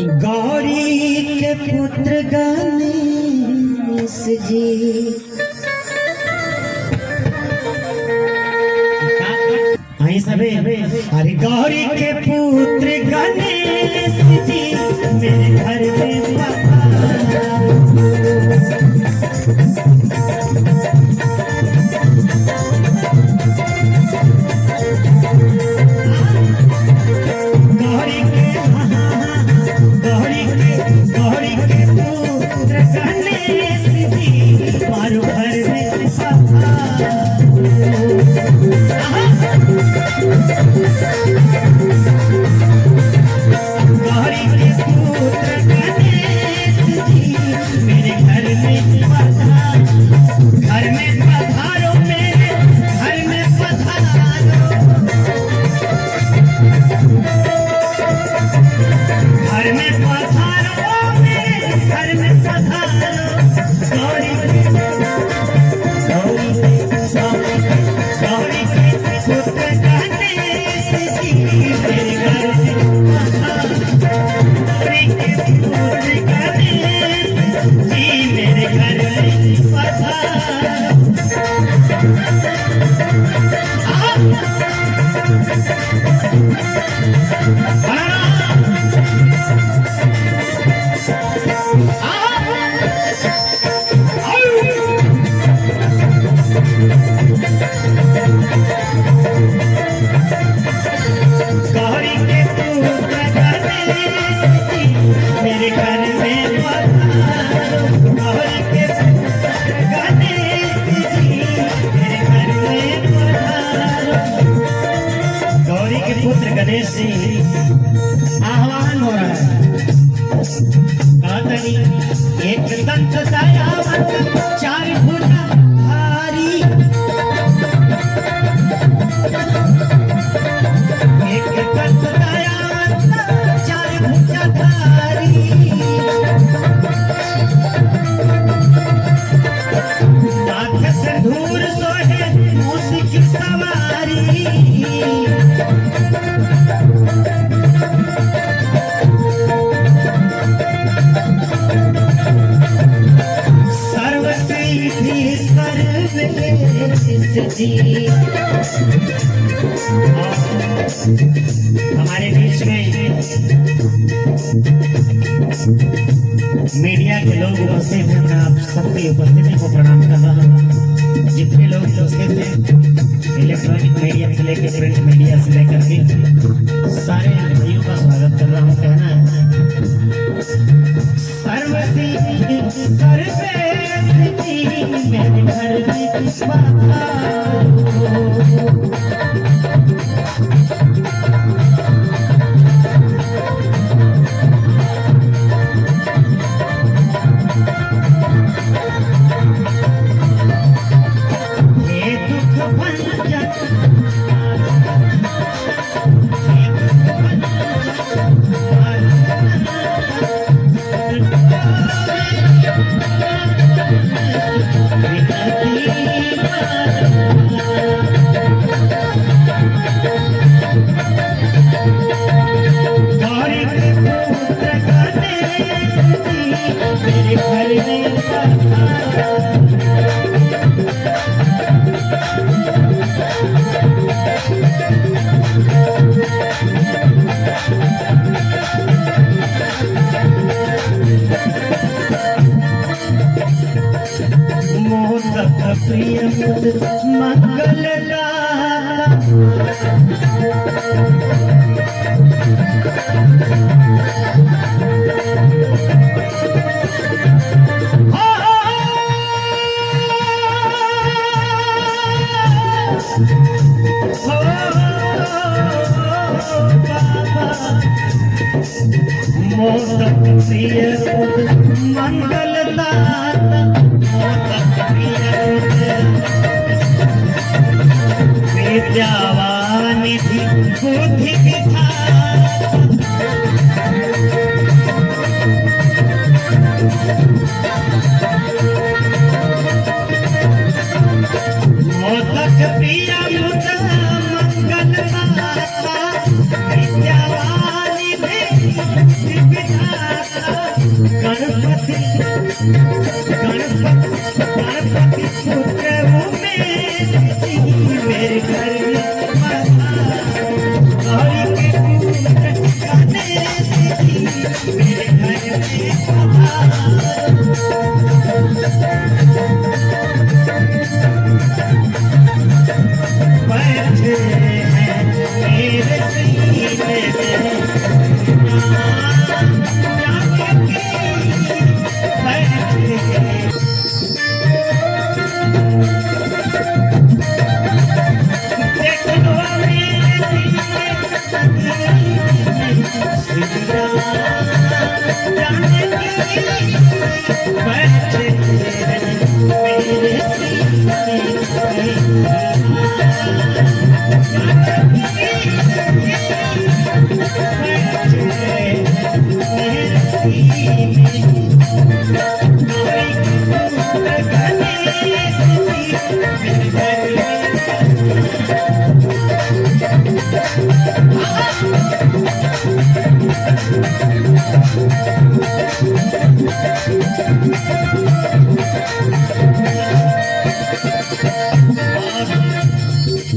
गौरी के पुत्र गणेश जी आई सबे अरे गौरी के पुत्र गणेश जी मेरे घर में गणेश जी आह्वान हो रहा है एक दंत दयावंत चार भुजाधारी एक दंत दयावंत चार भुजाधारी नाथ सिंदूर सोहे मूसी की सवारी जी हमारे बीच में मीडिया के लोग उपस्थित हैं। मैं आप सबकी उपस्थिति को प्रणाम कर रहा हूँ। जितने लोग उपस्थित हैं इलेक्ट्रॉनिक मीडिया से लेकर प्रिंट मीडिया से लेकर के सारे भाइयों का स्वागत कर रहा हूँ। कहना है मेरे घर प्रिय मंगल मोदक प्रिय मंगल विद्यावानिधि बुद्धि मोदक प्रिय मंगल विद्यावानिधि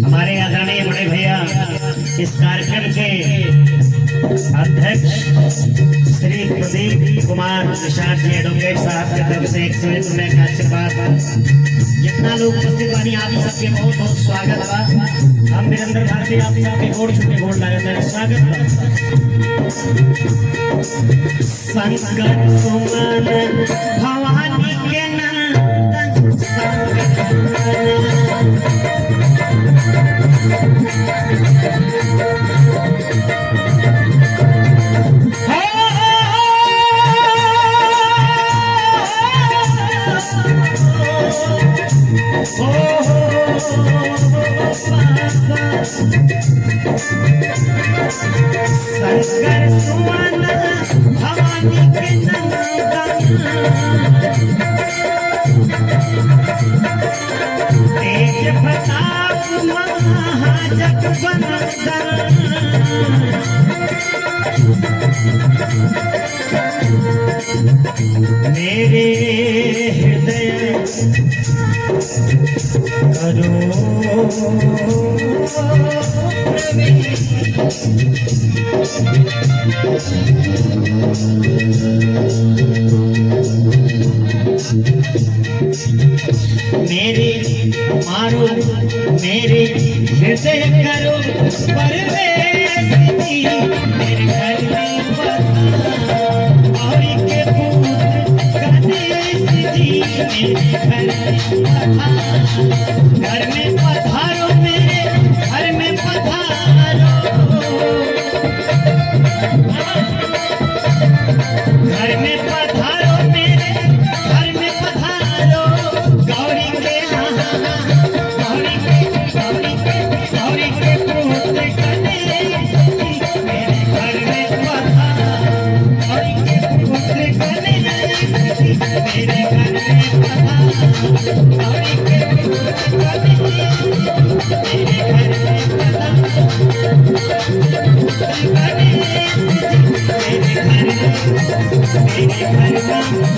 हमारे आदरणीय बड़े भैया इस कार्यक्रम के अध्यक्ष श्री प्रदीप कुमार निषाद जी एडवोकेट साहब की तरफ से 101 रुपए का आशीर्वाद। जितना लोग उपस्थित बनी आप सबके बहुत बहुत स्वागत बा। हम वीरेंद्र भारती आप सबके गोड़ छुटे गोड़ लगा स्वागत बा। संकर सुमन भवानी के नंदन संकर सुमन भवानी के नंदन तेज प्रताप महाजगवंदन मेरे हृदय करो मेरे मारो मेरे हृदय करो परवेश जी मेरे घर में और के पुत्र गणेश जी घर में पधारो मेरे घर में पधारो घर में पधारो मेरे घर में पधारो गौरी के गौरी के पुत्र गणेश जी मेरे घर में पधारो गौरी के पुत्र गणेश जी मेरे घर में पधारो गौरी के पुत्र गणेश मेरे घर में पधारो गणेश जी मेरे घर में